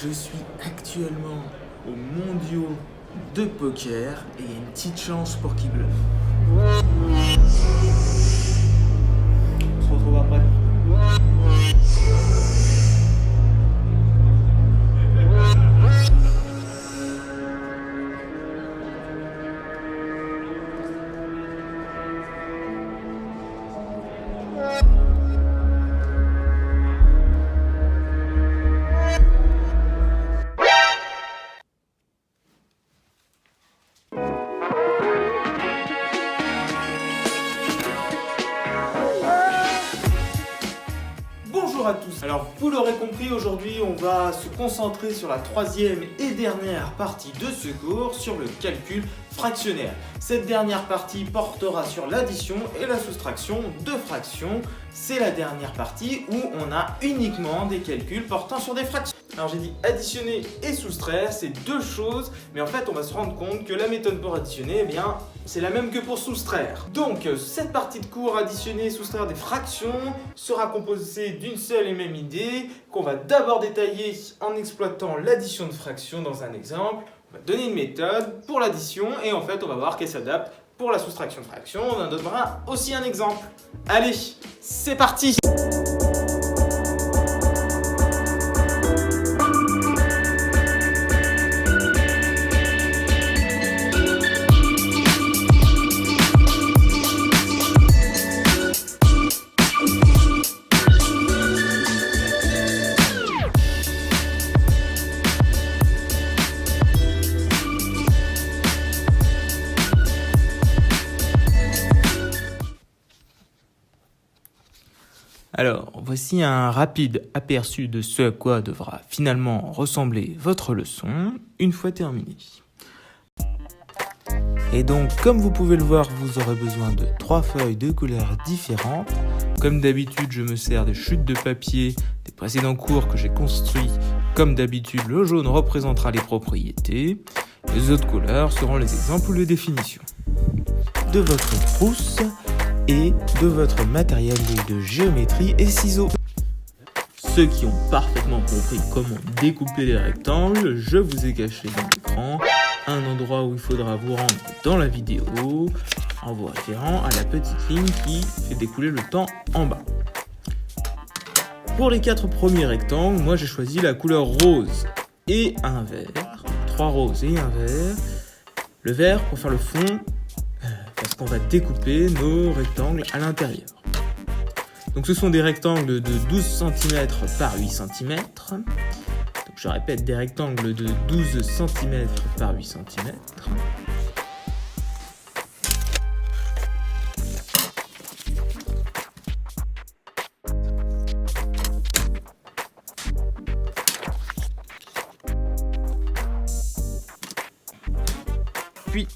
Je suis actuellement aux mondiaux de poker et il y a une petite chance pour qu'il bluffe. On se retrouve après. Bonjour à tous. Alors vous l'aurez compris, aujourd'hui on va se concentrer sur la troisième et dernière partie de ce cours sur le calcul fractionnaire. Cette dernière partie portera sur l'addition et la soustraction de fractions. C'est la dernière partie où on a uniquement des calculs portant sur des fractions. Alors j'ai dit additionner et soustraire, c'est deux choses, mais en fait on va se rendre compte que la méthode pour additionner, c'est la même que pour soustraire. Donc cette partie de cours additionner et soustraire des fractions sera composée d'une seule et même idée qu'on va d'abord détailler en exploitant l'addition de fractions dans un exemple. On va donner une méthode pour l'addition et en fait on va voir qu'elle s'adapte pour la soustraction de fractions. On en donnera aussi un exemple. Allez, c'est parti! Alors, voici un rapide aperçu de ce à quoi devra finalement ressembler votre leçon une fois terminée. Et donc, comme vous pouvez le voir, vous aurez besoin de 3 feuilles de couleurs différentes. Comme d'habitude, je me sers des chutes de papier des précédents cours que j'ai construits. Comme d'habitude, le jaune représentera les propriétés. Les autres couleurs seront les exemples ou les définitions. De votre trousse et de votre matériel de géométrie et ciseaux. Ceux qui ont parfaitement compris comment découper les rectangles, je vous ai caché dans l'écran un endroit où il faudra vous rendre dans la vidéo en vous référant à la petite ligne qui fait découler le temps en bas. Pour les 4 premiers rectangles, moi j'ai choisi la couleur rose et un vert. 3 roses et un vert. Le vert pour faire le fond, parce qu'on va découper nos rectangles à l'intérieur. Donc ce sont des rectangles de 12 cm par 8 cm. Donc je répète, des rectangles de 12 cm par 8 cm. Puis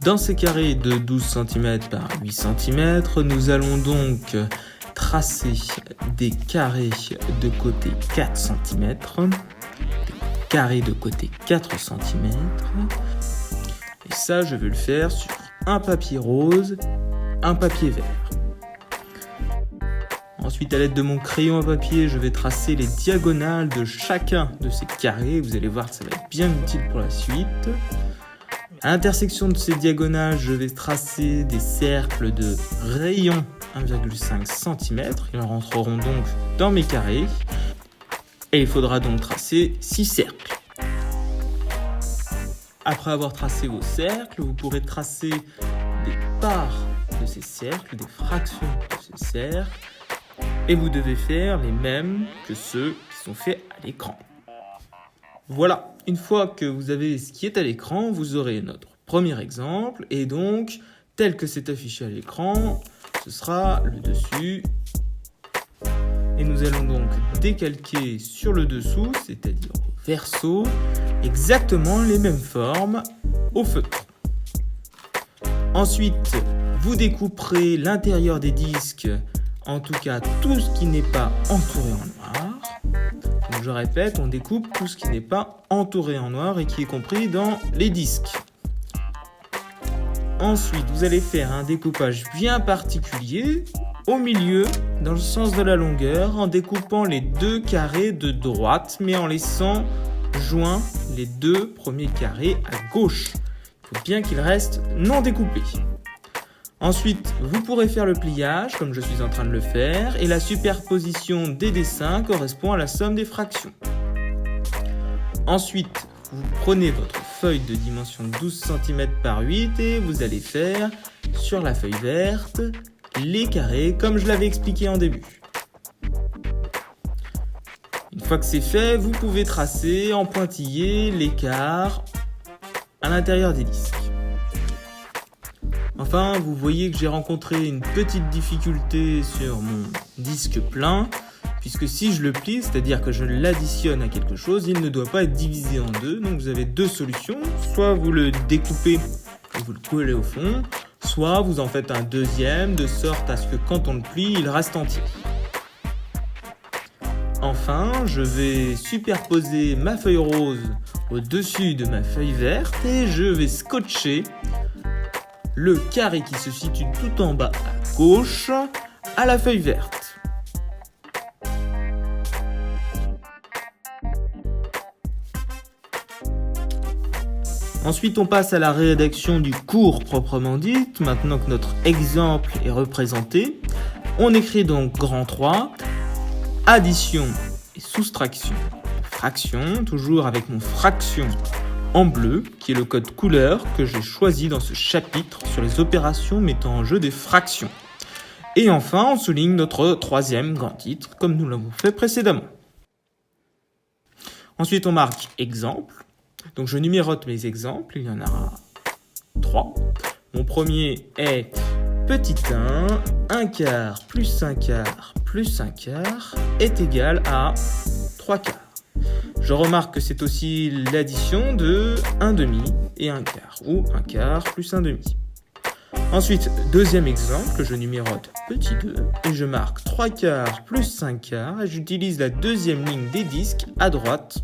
dans ces carrés de 12 cm par 8 cm, nous allons donc tracer des carrés de côté 4 cm, des carrés de côté 4 cm, et ça je vais le faire sur un papier rose, un papier vert. Ensuite, à l'aide de mon crayon à papier, je vais tracer les diagonales de chacun de ces carrés. Vous allez voir que ça va être bien utile pour la suite. À l'intersection de ces diagonales, je vais tracer des cercles de rayon 1,5 cm. Ils rentreront donc dans mes carrés. Et il faudra donc tracer 6 cercles. Après avoir tracé vos cercles, vous pourrez tracer des parts de ces cercles, des fractions de ces cercles. Et vous devez faire les mêmes que ceux qui sont faits à l'écran. Voilà, une fois que vous avez ce qui est à l'écran, vous aurez notre premier exemple. Et donc, tel que c'est affiché à l'écran, ce sera le dessus. Et nous allons donc décalquer sur le dessous, c'est-à-dire au verso, exactement les mêmes formes au feutre. Ensuite, vous découperez l'intérieur des disques, en tout cas tout ce qui n'est pas entouré en noir. Donc je répète, on découpe tout ce qui n'est pas entouré en noir et qui est compris dans les disques. Ensuite, vous allez faire un découpage bien particulier au milieu, dans le sens de la longueur, en découpant les deux carrés de droite, mais en laissant joints les deux premiers carrés à gauche. Il faut bien qu'ils restent non découpés. Ensuite, vous pourrez faire le pliage, comme je suis en train de le faire, et la superposition des dessins correspond à la somme des fractions. Ensuite, vous prenez votre feuille de dimension 12 cm par 8 et vous allez faire, sur la feuille verte, les carrés comme je l'avais expliqué en début. Une fois que c'est fait, vous pouvez tracer en pointillé l'écart à l'intérieur des disques. Enfin, vous voyez que j'ai rencontré une petite difficulté sur mon disque plein, puisque si je le plie, c'est-à-dire que je l'additionne à quelque chose, il ne doit pas être divisé en deux. Donc vous avez deux solutions, soit vous le découpez et vous le collez au fond, soit vous en faites un deuxième, de sorte à ce que quand on le plie, il reste entier. Enfin, je vais superposer ma feuille rose au-dessus de ma feuille verte et je vais scotcher le carré qui se situe tout en bas à gauche à la feuille verte. Ensuite, on passe à la rédaction du cours proprement dit. Maintenant que notre exemple est représenté, on écrit donc grand 3, addition et soustraction, fraction, toujours avec mon fraction en bleu, qui est le code couleur que j'ai choisi dans ce chapitre sur les opérations mettant en jeu des fractions. Et enfin, on souligne notre troisième grand titre, comme nous l'avons fait précédemment. Ensuite, on marque exemple. Donc, je numérote mes exemples, il y en aura 3. Mon premier est petit 1 quart plus 1 quart plus 1 quart est égal à 3 quarts. Je remarque que c'est aussi l'addition de 1 demi et 1 quart, ou 1 quart plus 1 demi. Ensuite, deuxième exemple que je numérote petit 2, et je marque 3 quarts plus 5 quarts, et j'utilise la deuxième ligne des disques à droite.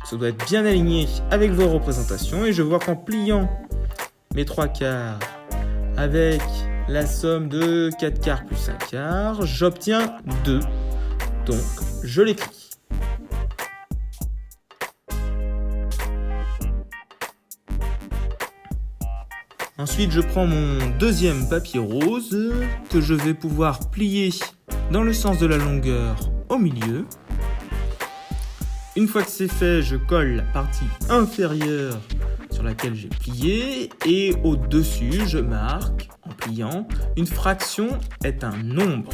Ça doit être bien aligné avec vos représentations, et je vois qu'en pliant mes 3 quarts avec la somme de 4 quarts plus 5 quarts, j'obtiens 2, donc je l'écris. Ensuite, je prends mon deuxième papier rose que je vais pouvoir plier dans le sens de la longueur au milieu. Une fois que c'est fait, je colle la partie inférieure sur laquelle j'ai plié et au-dessus, je marque en pliant une fraction est un nombre.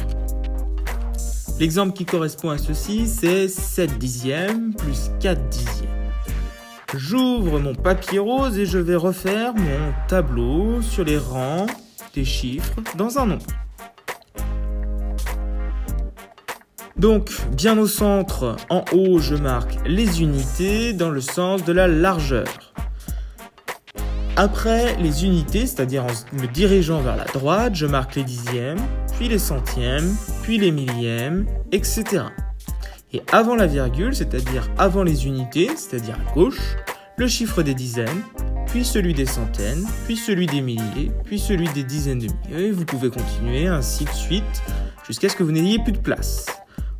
L'exemple qui correspond à ceci, c'est 7 dixièmes plus 4 dixièmes. J'ouvre mon papier rose et je vais refaire mon tableau sur les rangs des chiffres dans un nombre. Donc, bien au centre, en haut, je marque les unités dans le sens de la largeur. Après les unités, c'est-à-dire en me dirigeant vers la droite, je marque les dixièmes, puis les centièmes, puis les millièmes, etc. Et avant la virgule, c'est-à-dire avant les unités, c'est-à-dire à gauche, le chiffre des dizaines, puis celui des centaines, puis celui des milliers, puis celui des dizaines de milliers. Et vous pouvez continuer ainsi de suite jusqu'à ce que vous n'ayez plus de place.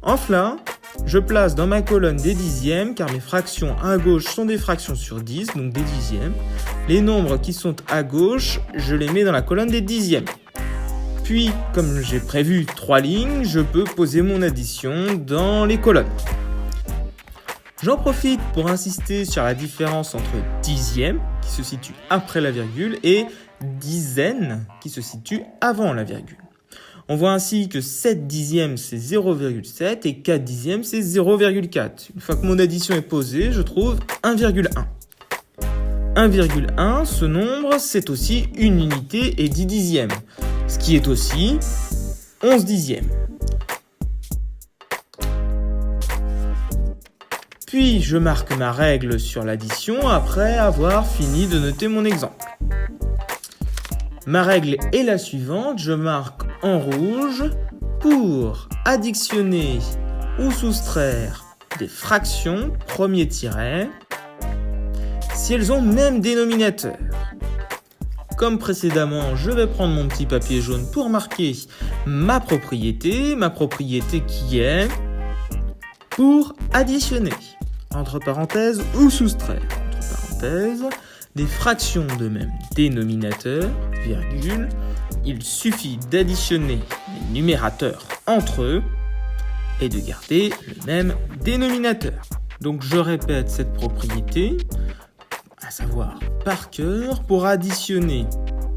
Enfin, je place dans ma colonne des dixièmes, car mes fractions à gauche sont des fractions sur 10, donc des dixièmes. Les nombres qui sont à gauche, je les mets dans la colonne des dixièmes. Puis, comme j'ai prévu 3 lignes, je peux poser mon addition dans les colonnes. J'en profite pour insister sur la différence entre dixième, qui se situe après la virgule, et dizaine, qui se situe avant la virgule. On voit ainsi que 7 dixièmes, c'est 0,7 et 4 dixièmes, c'est 0,4. Une fois que mon addition est posée, je trouve 1,1. 1,1, ce nombre, c'est aussi une unité et 10 dixièmes, ce qui est aussi 11 dixièmes. Puis, je marque ma règle sur l'addition après avoir fini de noter mon exemple. Ma règle est la suivante, je marque en rouge pour additionner ou soustraire des fractions, premier tiret, si elles ont même dénominateur. Comme précédemment, je vais prendre mon petit papier jaune pour marquer ma propriété qui est pour additionner, entre parenthèses, ou soustraire, entre parenthèses, des fractions de même dénominateur, virgule, il suffit d'additionner les numérateurs entre eux et de garder le même dénominateur. Donc je répète cette propriété, à savoir par cœur, pour additionner,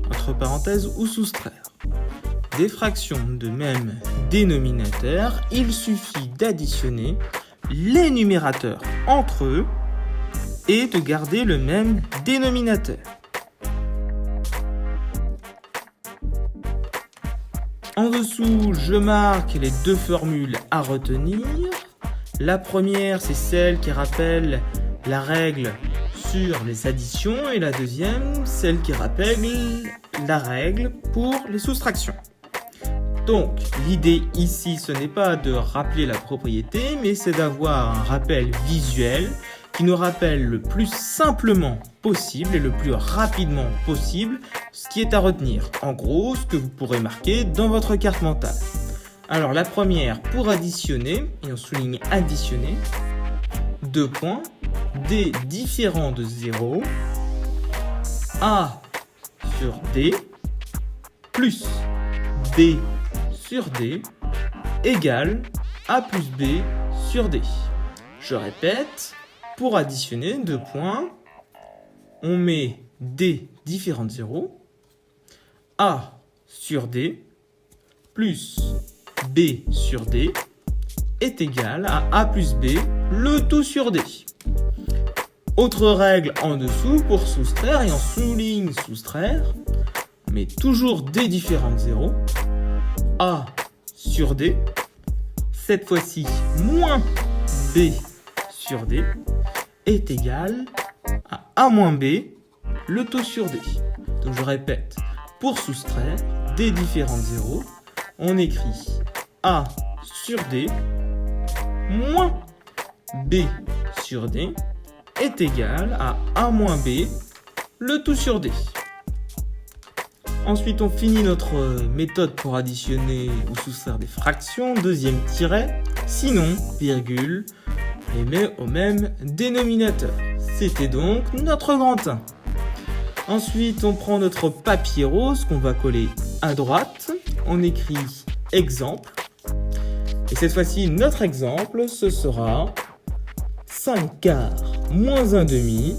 entre parenthèses, ou soustraire des fractions de même dénominateur, il suffit d'additionner les numérateurs entre eux et de garder le même dénominateur. En dessous, je marque les deux formules à retenir. La première, c'est celle qui rappelle la règle sur les additions et la deuxième, celle qui rappelle la règle pour les soustractions. Donc, l'idée ici, ce n'est pas de rappeler la propriété, mais c'est d'avoir un rappel visuel qui nous rappelle le plus simplement possible et le plus rapidement possible ce qui est à retenir. En gros, ce que vous pourrez marquer dans votre carte mentale. Alors, la première, pour additionner, et on souligne additionner, 2 points, D différent de 0, A sur D, plus B sur D, égale A plus B sur D. Je répète, pour additionner 2 points, on met D différent de 0, A sur D, plus B sur D, est égal à A plus B, le tout sur D. Autre règle en dessous pour soustraire, et on souligne soustraire, mais toujours D différent de 0, A sur D, cette fois-ci moins B sur D, est égal à A moins B, le tout sur D. Donc je répète, pour soustraire, D différent de 0, on écrit A sur D, moins B sur D, est égal à A moins B, le tout sur D. Ensuite, on finit notre méthode pour additionner ou soustraire des fractions, deuxième tiret, sinon, virgule, on les met au même dénominateur. C'était donc notre grand 1. Ensuite, on prend notre papier rose qu'on va coller à droite, on écrit exemple, et cette fois-ci, notre exemple, ce sera 5 quarts moins 1 demi.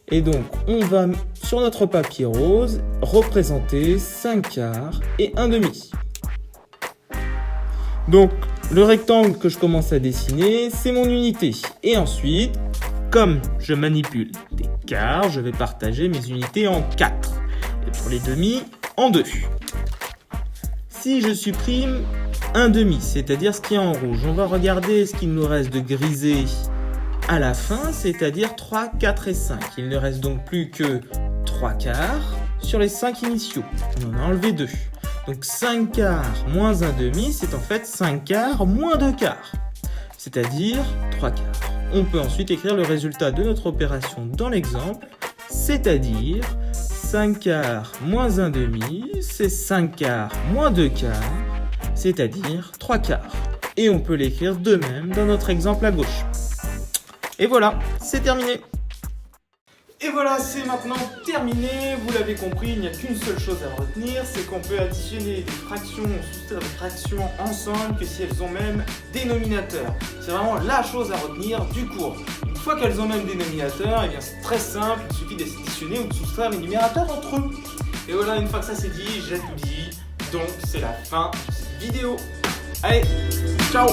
Et donc, on va, sur notre papier rose, représenter 5 quarts et 1 demi. Donc, le rectangle que je commence à dessiner, c'est mon unité. Et ensuite, comme je manipule des quarts, je vais partager mes unités en 4. Et pour les demi, en 2. Si je supprime un demi, c'est-à-dire ce qui est en rouge, on va regarder ce qu'il nous reste de grisé à la fin, c'est-à-dire 3, 4 et 5. Il ne reste donc plus que 3 quarts sur les 5 initiaux. On en a enlevé 2. Donc 5 quarts moins 1 demi, c'est en fait 5 quarts moins 2 quarts. C'est-à-dire 3 quarts. On peut ensuite écrire le résultat de notre opération dans l'exemple, c'est-à-dire 5 quarts moins 1 demi, c'est 5 quarts moins 2 quarts, c'est-à-dire 3 quarts. Et on peut l'écrire de même dans notre exemple à gauche. Et voilà, c'est terminé. Et voilà, c'est maintenant terminé. Vous l'avez compris, il n'y a qu'une seule chose à retenir, c'est qu'on peut additionner des fractions ou soustraire des fractions ensemble que si elles ont même dénominateur. C'est vraiment la chose à retenir du cours. Une fois qu'elles ont même dénominateur, eh bien c'est très simple, il suffit d'additionner ou de soustraire les numérateurs entre eux. Et voilà, une fois que ça c'est dit, j'ai tout dit. Donc c'est la fin de cette vidéo. Allez, ciao!